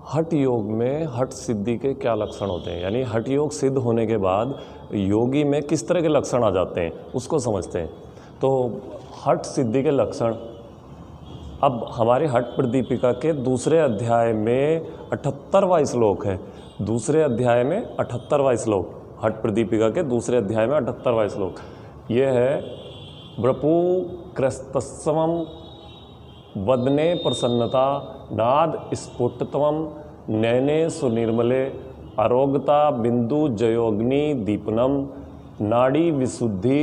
हठ योग में हठ सिद्धि के क्या लक्षण होते हैं, यानी हठ योग सिद्ध होने के बाद योगी में किस तरह के लक्षण आ जाते हैं उसको समझते हैं। तो हठ सिद्धि के लक्षण अब हमारे हठ प्रदीपिका के दूसरे अध्याय में 78वां श्लोक है। दूसरे अध्याय में 78वां श्लोक, हठ प्रदीपिका के दूसरे अध्याय में 78वां श्लोक ये है। वृपु क्रस्तस्वम वदने प्रसन्नता नाद स्फुटत्वम नयने सुनिर्मले आरोग्यता बिंदु जयोग्नि दीपनम नाड़ी विशुद्धि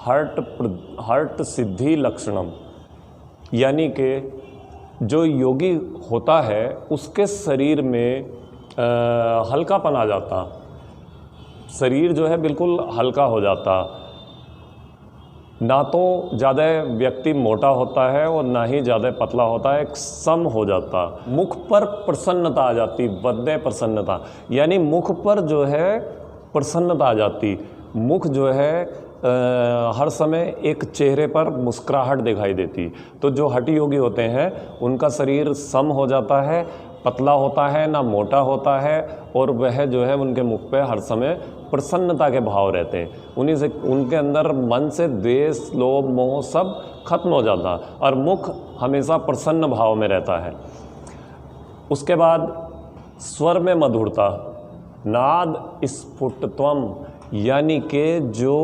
हर्ट सिद्धि लक्षणम। यानी कि जो योगी होता है उसके शरीर में हल्कापन आ जाता, शरीर जो है बिल्कुल हल्का हो जाता, ना तो ज़्यादा व्यक्ति मोटा होता है और ना ही ज़्यादा पतला होता है, एक सम हो जाता। मुख पर प्रसन्नता आ जाती, बदने प्रसन्नता, यानी मुख पर जो है प्रसन्नता आ जाती। मुख जो है हर समय एक चेहरे पर मुस्कुराहट दिखाई देती। तो जो हठ योगी होते हैं उनका शरीर सम हो जाता है, पतला होता है, ना मोटा होता है, और वह जो है उनके मुख पे हर समय प्रसन्नता के भाव रहते हैं। उन्हीं से उनके अंदर मन से द्वेष लोभ मोह सब खत्म हो जाता और मुख हमेशा प्रसन्न भाव में रहता है। उसके बाद स्वर में मधुरता, नाद स्फुटत्वम, यानी कि जो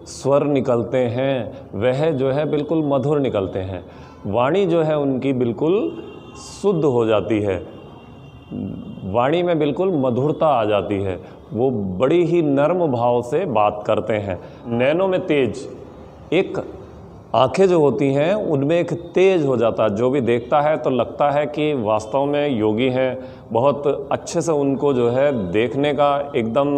स्वर निकलते हैं वह जो है बिल्कुल मधुर निकलते हैं। वाणी जो है उनकी बिल्कुल शुद्ध हो जाती है, वाणी में बिल्कुल मधुरता आ जाती है, वो बड़ी ही नर्म भाव से बात करते हैं। नैनों में तेज, एक आंखें जो होती हैं उनमें एक तेज हो जाता है, जो भी देखता है तो लगता है कि वास्तव में योगी हैं। बहुत अच्छे से उनको जो है देखने का एकदम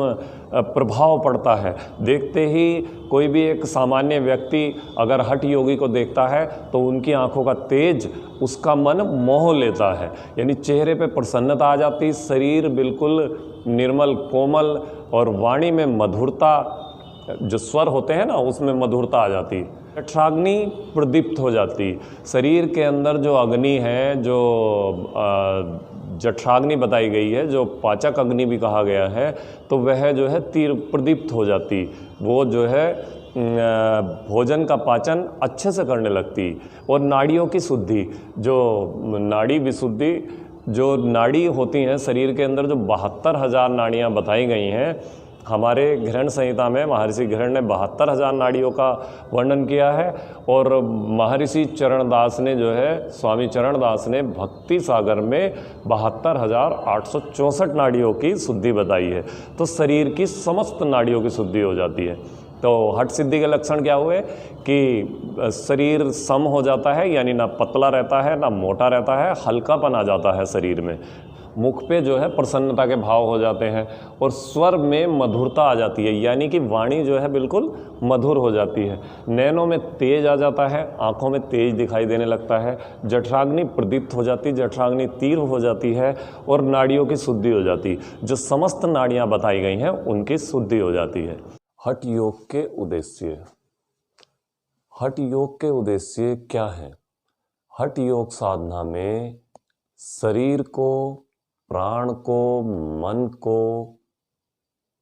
प्रभाव पड़ता है। देखते ही कोई भी एक सामान्य व्यक्ति अगर हठ योगी को देखता है तो उनकी आंखों का तेज उसका मन मोह लेता है, यानी चेहरे पे प्रसन्नता आ जाती, शरीर बिल्कुल निर्मल कोमल, और वाणी में मधुरता, जो स्वर होते हैं ना उसमें मधुरता आ जाती। जठराग्नि प्रदीप्त हो जाती, शरीर के अंदर जो अग्नि है, जो जठराग्नि बताई गई है, जो पाचक अग्नि भी कहा गया है, तो वह जो है तीर प्रदीप्त हो जाती। वो जो है भोजन का पाचन अच्छे से करने लगती। और नाड़ियों की शुद्धि, जो नाड़ी विशुद्धि, जो नाड़ी होती हैं शरीर के अंदर, जो 72,000 नाड़ियाँ बताई गई हैं हमारे घृण संहिता में, महर्षि घृण ने 72,000 नाड़ियों का वर्णन किया है। और महर्षि चरणदास ने जो है, स्वामी चरणदास ने भक्ति सागर में 72,864 नाड़ियों की शुद्धि बताई है। तो शरीर की समस्त नाड़ियों की शुद्धि हो जाती है। तो हठ सिद्धि के लक्षण क्या हुए कि शरीर सम हो जाता है, यानी ना पतला रहता है ना मोटा रहता है, हल्कापन आ जाता है शरीर में, मुख पे जो है प्रसन्नता के भाव हो जाते हैं, और स्वर में मधुरता आ जाती है, यानी कि वाणी जो है बिल्कुल मधुर हो जाती है। नैनों में तेज आ जाता है, आँखों में तेज दिखाई देने लगता है, जठराग्नि प्रदीप्त हो जाती, जठराग्नि तीव्र हो जाती है, और नाड़ियों की शुद्धि हो जाती। जो समस्त नाड़ियाँ बताई गई हैं उनकी शुद्धि हो जाती है। हठ योग के उद्देश्य, हठ योग के उद्देश्य क्या हैं? हठ योग साधना में शरीर को, प्राण को, मन को,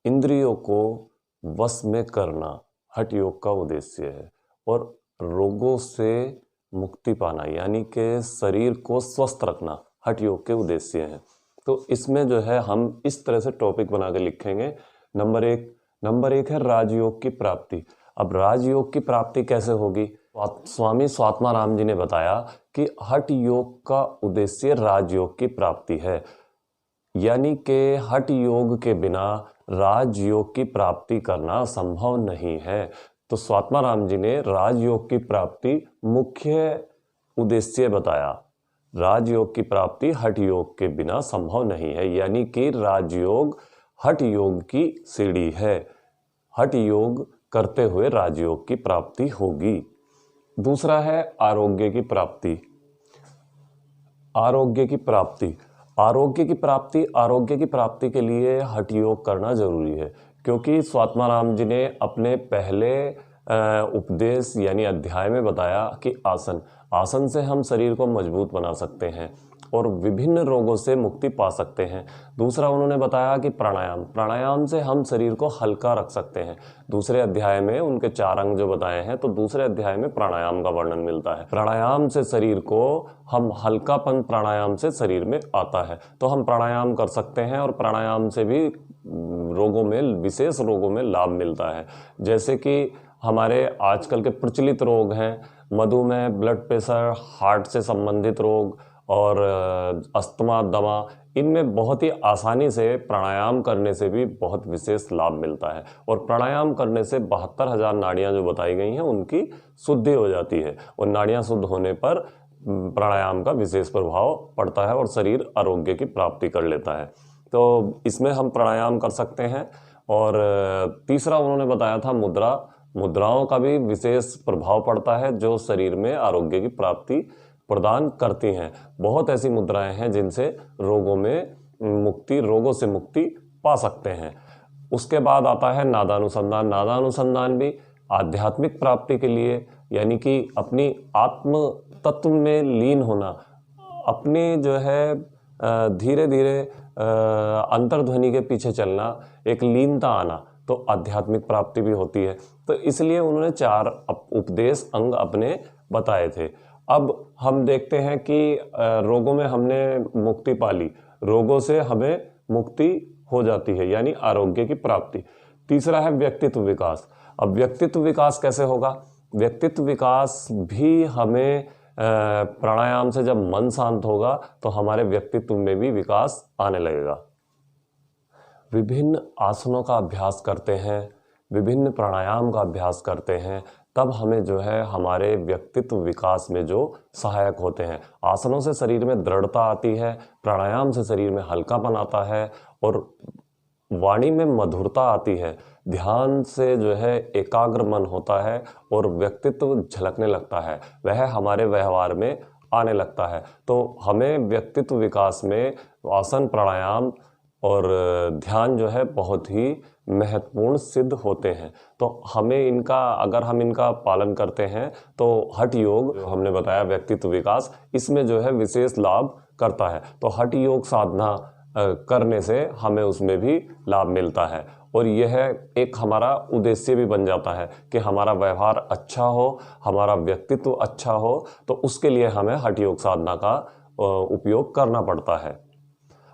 इंद्रियों को वश में करना हठ योग का उद्देश्य है, और रोगों से मुक्ति पाना, यानी कि शरीर को स्वस्थ रखना हठ योग के उद्देश्य हैं। तो इसमें जो है हम इस तरह से टॉपिक बना के लिखेंगे। नंबर एक है राजयोग की प्राप्ति। अब राजयोग की प्राप्ति कैसे होगी? स्वामी स्वात्माराम जी ने बताया कि हठ योग का उद्देश्य राजयोग की प्राप्ति है, यानी कि हठ योग के बिना राजयोग की प्राप्ति करना संभव नहीं है। तो स्वात्माराम जी ने राजयोग की प्राप्ति मुख्य उद्देश्य बताया। राजयोग की प्राप्ति हठ योग के बिना संभव नहीं है, यानी कि राजयोग हठ योग की सीढ़ी है। हठ योग करते हुए राजयोग की प्राप्ति होगी। दूसरा है आरोग्य की प्राप्ति। आरोग्य की प्राप्ति, आरोग्य की प्राप्ति, आरोग्य की प्राप्ति के लिए हठ योग करना जरूरी है, क्योंकि स्वात्माराम जी ने अपने पहले उपदेश यानी अध्याय में बताया कि आसन से हम शरीर को मजबूत बना सकते हैं। और विभिन्न रोगों से मुक्ति पा सकते हैं। दूसरा उन्होंने बताया कि प्राणायाम से हम शरीर को हल्का रख सकते हैं। दूसरे अध्याय में उनके 4 अंग जो बताए हैं, तो दूसरे अध्याय में प्राणायाम का वर्णन मिलता है। प्राणायाम से शरीर को हम हल्कापन प्राणायाम से शरीर में आता है, तो हम प्राणायाम कर सकते हैं और प्राणायाम से भी रोगों में, विशेष रोगों में लाभ मिलता है। जैसे कि हमारे आजकल के प्रचलित रोग हैं मधुमेह, ब्लड प्रेशर, हार्ट से संबंधित रोग और अस्थमा, दमा, इनमें बहुत ही आसानी से प्राणायाम करने से भी बहुत विशेष लाभ मिलता है। और प्राणायाम करने से 72,000 नाड़ियाँ जो बताई गई हैं उनकी शुद्धि हो जाती है, और नाड़ियाँ शुद्ध होने पर प्राणायाम का विशेष प्रभाव पड़ता है और शरीर आरोग्य की प्राप्ति कर लेता है। तो इसमें हम प्राणायाम कर सकते हैं। और तीसरा उन्होंने बताया था मुद्राओं का भी विशेष प्रभाव पड़ता है जो शरीर में आरोग्य की प्राप्ति प्रदान करती हैं। बहुत ऐसी मुद्राएं हैं जिनसे रोगों से मुक्ति पा सकते हैं। उसके बाद आता है नादानुसंधान। नादानुसंधान भी आध्यात्मिक प्राप्ति के लिए, यानी कि अपनी आत्म तत्व में लीन होना, अपनी जो है धीरे धीरे अंतर्ध्वनि के पीछे चलना, एक लीनता आना, तो आध्यात्मिक प्राप्ति भी होती है। तो इसलिए उन्होंने 4 उपदेश अंग अपने बताए थे। अब हम देखते हैं कि रोगों में हमने मुक्ति पा ली, रोगों से हमें मुक्ति हो जाती है, यानी आरोग्य की प्राप्ति। तीसरा है व्यक्तित्व विकास। अब व्यक्तित्व विकास कैसे होगा? व्यक्तित्व विकास भी हमें प्राणायाम से, जब मन शांत होगा तो हमारे व्यक्तित्व में भी विकास आने लगेगा। विभिन्न आसनों का अभ्यास करते हैं, विभिन्न प्राणायाम का अभ्यास करते हैं, तब हमें जो है हमारे व्यक्तित्व विकास में जो सहायक होते हैं। आसनों से शरीर में दृढ़ता आती है, प्राणायाम से शरीर में हल्कापन आता है और वाणी में मधुरता आती है। ध्यान से जो है एकाग्र मन होता है और व्यक्तित्व झलकने लगता है, वह हमारे व्यवहार में आने लगता है। तो हमें व्यक्तित्व विकास में आसन, प्राणायाम और ध्यान जो है बहुत ही महत्वपूर्ण सिद्ध होते हैं। तो हमें अगर हम इनका पालन करते हैं तो हठ योग, हमने बताया व्यक्तित्व विकास, इसमें जो है विशेष लाभ करता है। तो हठ योग साधना करने से हमें उसमें भी लाभ मिलता है, और यह एक हमारा उद्देश्य भी बन जाता है कि हमारा व्यवहार अच्छा हो, हमारा व्यक्तित्व अच्छा हो, तो उसके लिए हमें हठ योग साधना का उपयोग करना पड़ता है।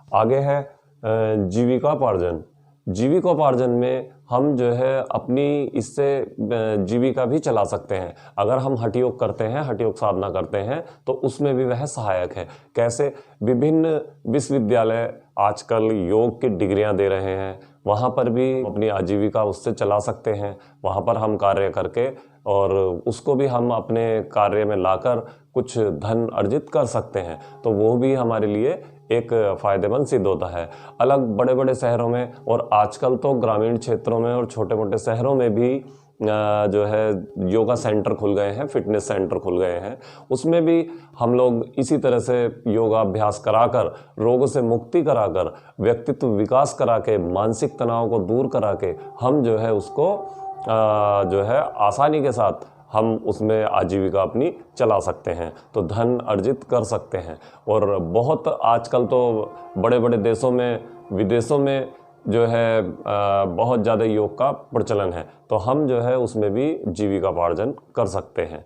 आगे है जीविकोपार्जन। जीविकोपार्जन में हम जो है अपनी इससे जीविका भी चला सकते हैं। अगर हम हठ योग करते हैं, हठ योग साधना करते हैं, तो उसमें भी वह सहायक है। कैसे? विभिन्न विश्वविद्यालय आजकल योग की डिग्रियां दे रहे हैं, वहाँ पर भी अपनी आजीविका उससे चला सकते हैं। वहाँ पर हम कार्य करके और उसको भी हम अपने कार्य में लाकर कुछ धन अर्जित कर सकते हैं, तो वो भी हमारे लिए एक फ़ायदेमंद सिद्ध होता है। अलग बड़े बड़े शहरों में, और आजकल तो ग्रामीण क्षेत्रों में और छोटे मोटे शहरों में भी जो है योगा सेंटर खुल गए हैं, फिटनेस सेंटर खुल गए हैं। उसमें भी हम लोग इसी तरह से योगा अभ्यास कराकर, रोगों से मुक्ति कराकर, व्यक्तित्व विकास करा के, मानसिक तनाव को दूर करा के हम जो है उसको जो है आसानी के साथ हम उसमें आजीविका अपनी चला सकते हैं, तो धन अर्जित कर सकते हैं। और बहुत आजकल तो बड़े बड़े देशों में, विदेशों में जो है बहुत ज़्यादा योग का प्रचलन है, तो हम जो है उसमें भी जीविकोपार्जन कर सकते हैं।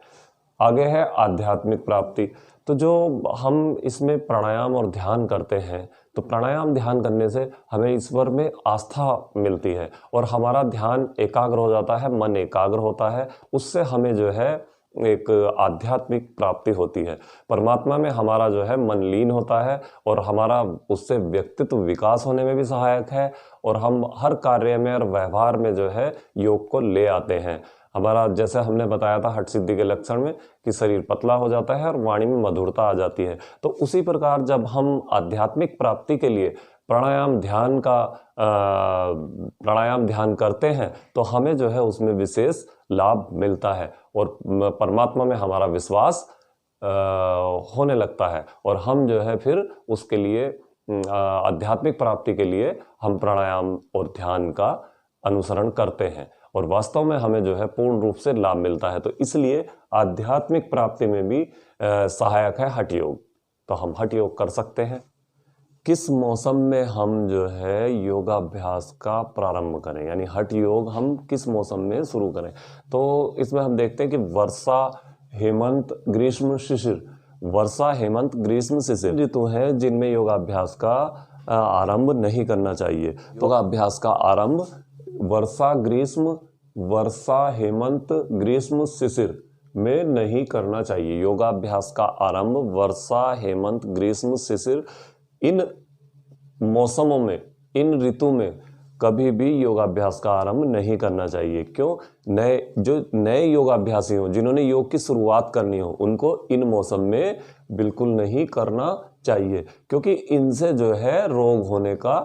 आगे है आध्यात्मिक प्राप्ति। तो जो हम इसमें प्राणायाम और ध्यान करते हैं, तो प्राणायाम ध्यान करने से हमें ईश्वर में आस्था मिलती है और हमारा ध्यान एकाग्र हो जाता है, मन एकाग्र होता है। उससे हमें जो है एक आध्यात्मिक प्राप्ति होती है, परमात्मा में हमारा जो है मन लीन होता है और हमारा उससे व्यक्तित्व विकास होने में भी सहायक है, और हम हर कार्य में और व्यवहार में जो है योग को ले आते हैं। हमारा, जैसे हमने बताया था हठ सिद्धि के लक्षण में, कि शरीर पतला हो जाता है और वाणी में मधुरता आ जाती है। तो उसी प्रकार जब हम आध्यात्मिक प्राप्ति के लिए प्राणायाम ध्यान करते हैं, तो हमें जो है उसमें विशेष लाभ मिलता है और परमात्मा में हमारा विश्वास होने लगता है, और हम जो है फिर उसके लिए आध्यात्मिक प्राप्ति के लिए हम प्राणायाम और ध्यान का अनुसरण करते हैं, और वास्तव में हमें जो है पूर्ण रूप से लाभ मिलता है। तो इसलिए आध्यात्मिक प्राप्ति में भी सहायक है हठ योग। तो हम हठ योग कर सकते हैं। किस मौसम में हम जो है योगाभ्यास का प्रारंभ करें, यानी हठ योग हम किस मौसम में शुरू करें। तो इसमें हम देखते हैं कि वर्षा, हेमंत, ग्रीष्म, शिशिर। वर्षा, हेमंत, ग्रीष्म, शिशिर ऋतु हैं जिनमें योगाभ्यास का आरंभ नहीं करना चाहिए। तो योगाभ्यास का आरंभ वर्षा, हेमंत, ग्रीष्म, शिशिर में नहीं करना चाहिए। योगाभ्यास का आरंभ वर्षा, हेमंत, ग्रीष्म, शिशिर इन मौसमों में, इन ऋतु में कभी भी योगाभ्यास का आरंभ नहीं करना चाहिए। क्यों? नए योगाभ्यासी हो, जिन्होंने योग की शुरुआत करनी हो, उनको इन मौसम में बिल्कुल नहीं करना चाहिए, क्योंकि इनसे जो है रोग होने का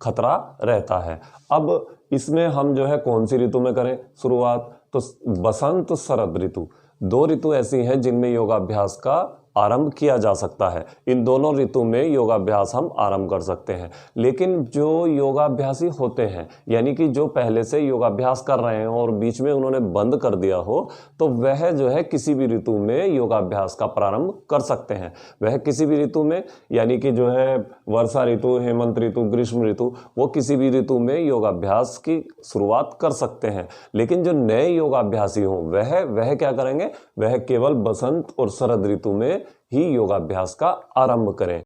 खतरा रहता है। अब इसमें हम जो है कौन सी ऋतु में करें शुरुआत? तो बसंत, शरद ऋतु, 2 ऋतु ऐसी हैं जिनमें योगाभ्यास का आरंभ किया जा सकता है। इन दोनों ऋतु में योगाभ्यास हम आरंभ कर सकते हैं। लेकिन जो योगाभ्यासी होते हैं, यानी कि जो पहले से योगाभ्यास कर रहे हैं और बीच में उन्होंने बंद कर दिया हो, तो वह जो है किसी भी ऋतु में योगाभ्यास का प्रारंभ कर सकते हैं। वह किसी भी ऋतु में, यानी कि जो है वर्षा ऋतु, हेमंत ऋतु, ग्रीष्म ऋतु, वो किसी भी ऋतु में योगाभ्यास की शुरुआत कर सकते हैं। लेकिन जो नए योगाभ्यासी हों, वह क्या करेंगे? वह केवल बसंत और शरद ऋतु में ही योगाभ्यास का आरंभ करें।